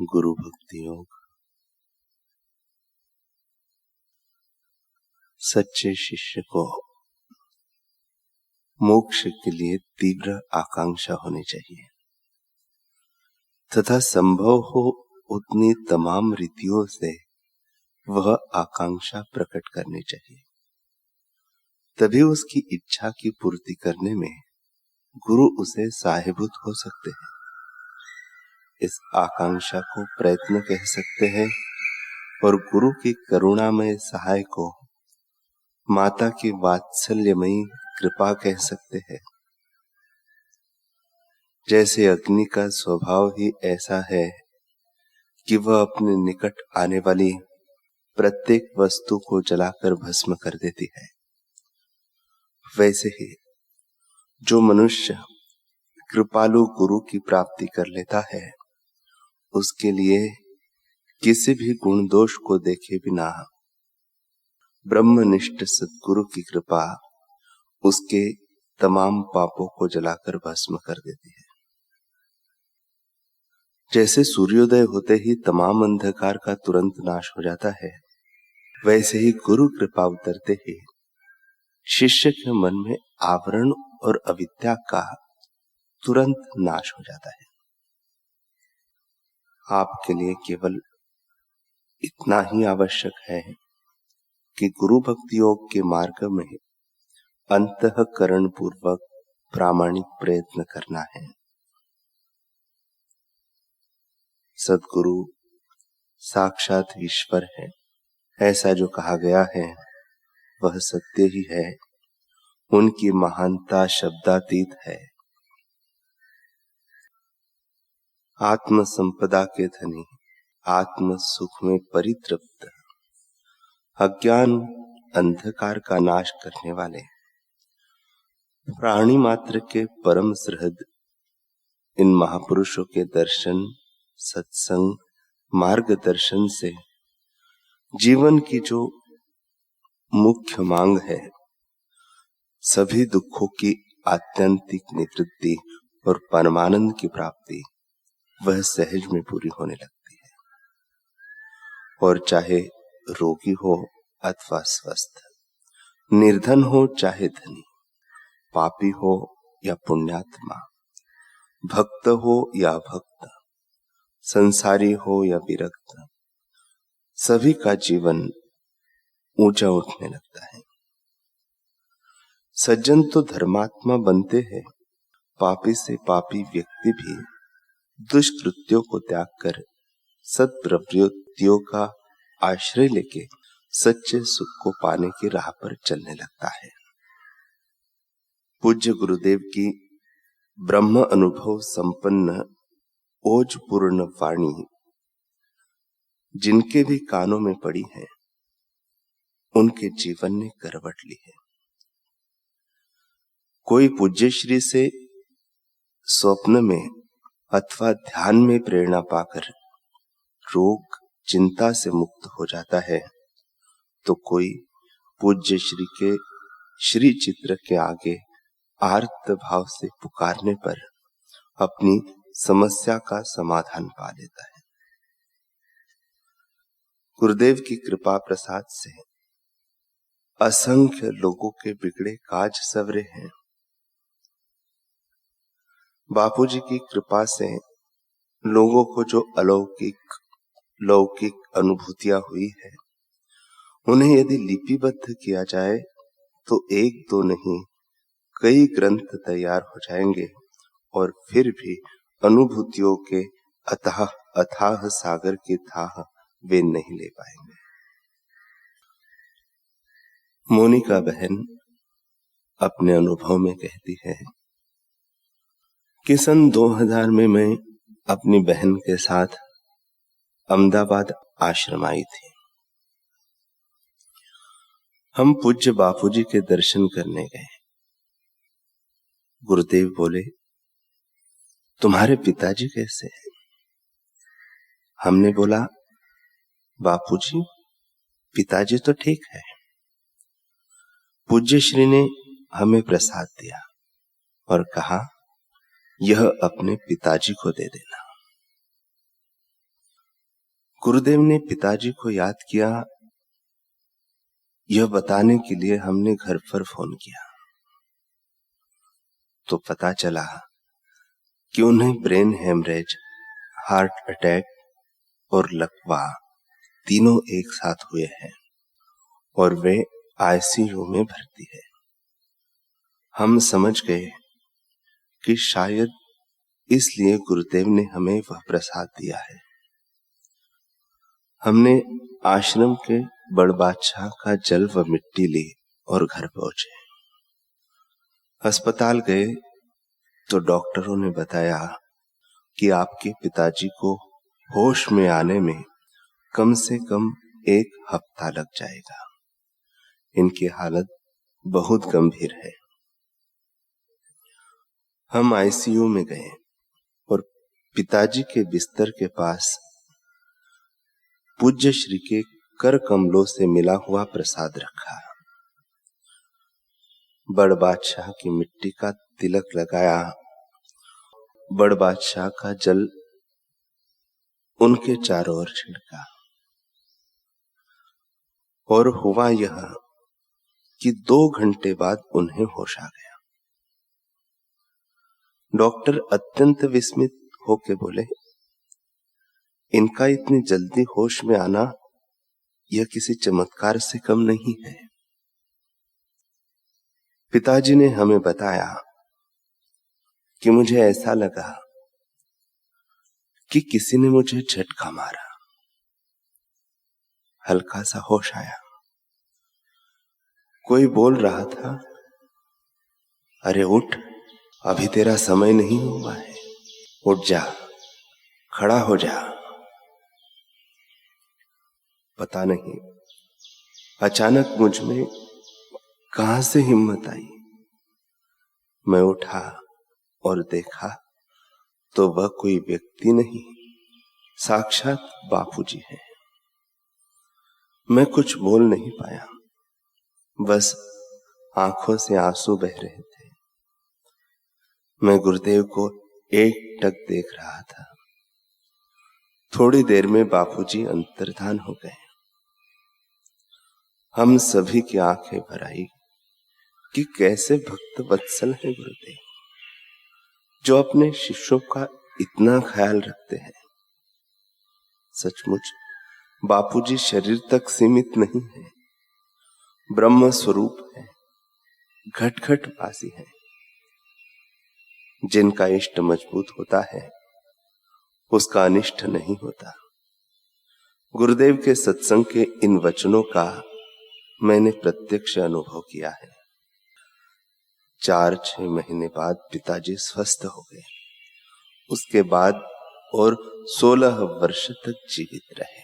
गुरु भक्ति योग। सच्चे शिष्य को मोक्ष के लिए तीव्र आकांक्षा होनी चाहिए तथा संभव हो उतनी तमाम रीतियों से वह आकांक्षा प्रकट करनी चाहिए। तभी उसकी इच्छा की पूर्ति करने में गुरु उसे सहायभूत हो सकते हैं। इस आकांक्षा को प्रयत्न कह सकते हैं और गुरु की करुणामय सहाय को माता की वात्सल्यमयी कृपा कह सकते हैं। जैसे अग्नि का स्वभाव ही ऐसा है कि वह अपने निकट आने वाली प्रत्येक वस्तु को जलाकर भस्म कर देती है, वैसे ही जो मनुष्य कृपालु गुरु की प्राप्ति कर लेता है, उसके लिए किसी भी गुण दोष को देखे बिना ब्रह्मनिष्ठ सद्गुरु की कृपा उसके तमाम पापों को जलाकर भस्म कर देती है। जैसे सूर्योदय होते ही तमाम अंधकार का तुरंत नाश हो जाता है, वैसे ही गुरु कृपा उतरते ही शिष्य के मन में आवरण और अविद्या का तुरंत नाश हो जाता है। आपके लिए केवल इतना ही आवश्यक है कि गुरु भक्ति योग के मार्ग में अंतःकरण पूर्वक प्रामाणिक प्रयत्न करना है। सद्गुरु साक्षात ईश्वर है, ऐसा जो कहा गया है वह सत्य ही है। उनकी महानता शब्दातीत है। आत्म संपदा के धनी, आत्म सुख में परितृप्त, अज्ञान अंधकार का नाश करने वाले, प्राणी मात्र के परम सुहृद इन महापुरुषों के दर्शन, सत्संग, मार्गदर्शन से जीवन की जो मुख्य मांग है, सभी दुखों की आत्यंतिक निवृत्ति और परमानंद की प्राप्ति, वह सहज में पूरी होने लगती है। और चाहे रोगी हो अथवा स्वस्थ, निर्धन हो चाहे धनी, पापी हो या पुण्यात्मा, भक्त हो या भक्त, संसारी हो या विरक्त, सभी का जीवन ऊंचा उठने लगता है। सज्जन तो धर्मात्मा बनते हैं, पापी से पापी व्यक्ति भी दुष्कृत्यों को त्याग कर सत्प्रवृत्तियों का आश्रय लेके सच्चे सुख को पाने की राह पर चलने लगता है। पूज्य गुरुदेव की ब्रह्म अनुभव संपन्न ओजपूर्ण वाणी जिनके भी कानों में पड़ी है, उनके जीवन ने करवट ली है। कोई पूज्य श्री से स्वप्न में अथवा ध्यान में प्रेरणा पाकर रोग चिंता से मुक्त हो जाता है, तो कोई पूज्य श्री के श्री चित्र के आगे आर्त भाव से पुकारने पर अपनी समस्या का समाधान पा लेता है। गुरुदेव की कृपा प्रसाद से असंख्य लोगों के बिगड़े काज सवरे हैं। बापूजी की कृपा से लोगों को जो अलौकिक लौकिक अनुभूतियां हुई है, उन्हें यदि लिपिबद्ध किया जाए तो एक दो नहीं कई ग्रंथ तैयार हो जाएंगे और फिर भी अनुभूतियों के अथाह सागर की थाह वे नहीं ले पाएंगे। मोनिका बहन अपने अनुभव में कहती है कि सन 2000 में मैं अपनी बहन के साथ अहमदाबाद आश्रम आई थी। हम पूज्य बापूजी के दर्शन करने गए। गुरुदेव बोले, तुम्हारे पिताजी कैसे हैं? हमने बोला, बापूजी पिताजी तो ठीक है। पूज्य श्री ने हमें प्रसाद दिया और कहा, यह अपने पिताजी को दे देना। गुरुदेव ने पिताजी को याद किया, यह बताने के लिए हमने घर पर फोन किया तो पता चला कि उन्हें ब्रेन हेमरेज, हार्ट अटैक और लकवा तीनों एक साथ हुए हैं और वे आईसीयू में भर्ती है। हम समझ गए कि शायद इसलिए गुरुदेव ने हमें वह प्रसाद दिया है। हमने आश्रम के बड़ बादशाह का जल व मिट्टी ली और घर पहुंचे। अस्पताल गए तो डॉक्टरों ने बताया कि आपके पिताजी को होश में आने में कम से कम 1 हफ्ता लग जाएगा। इनकी हालत बहुत गंभीर है। हम आईसीयू में गए और पिताजी के बिस्तर के पास पूज्य श्री के कर कमलों से मिला हुआ प्रसाद रखा। बड़ बादशाह की मिट्टी का तिलक लगाया, बड़ बादशाह का जल उनके चारों ओर छिड़का और हुआ यह कि 2 घंटे बाद उन्हें होश आ गया। डॉक्टर अत्यंत विस्मित होके बोले, इनका इतनी जल्दी होश में आना यह किसी चमत्कार से कम नहीं है। पिताजी ने हमें बताया कि मुझे ऐसा लगा कि किसी ने मुझे झटका मारा, हल्का सा होश आया। कोई बोल रहा था, अरे उठ, अभी तेरा समय नहीं हुआ है, उठ जा, खड़ा हो जा। पता नहीं अचानक मुझ में कहां से हिम्मत आई। मैं उठा और देखा तो वह कोई व्यक्ति नहीं, साक्षात बापूजी है। मैं कुछ बोल नहीं पाया, बस आंखों से आंसू बह रहे थे। मैं गुरुदेव को एकटक देख रहा था। थोड़ी देर में बापूजी अंतर्धान हो गए। हम सभी की आंखें भर आई कि कैसे भक्त वत्सल है गुरुदेव, जो अपने शिष्यों का इतना ख्याल रखते हैं। सचमुच बापूजी शरीर तक सीमित नहीं है, ब्रह्म स्वरूप है, घट घट वासी है। जिनका इष्ट मजबूत होता है उसका अनिष्ट नहीं होता। गुरुदेव के सत्संग के इन वचनों का मैंने प्रत्यक्ष अनुभव किया है। 4-6 महीने बाद पिताजी स्वस्थ हो गए। उसके बाद और 16 वर्ष तक जीवित रहे।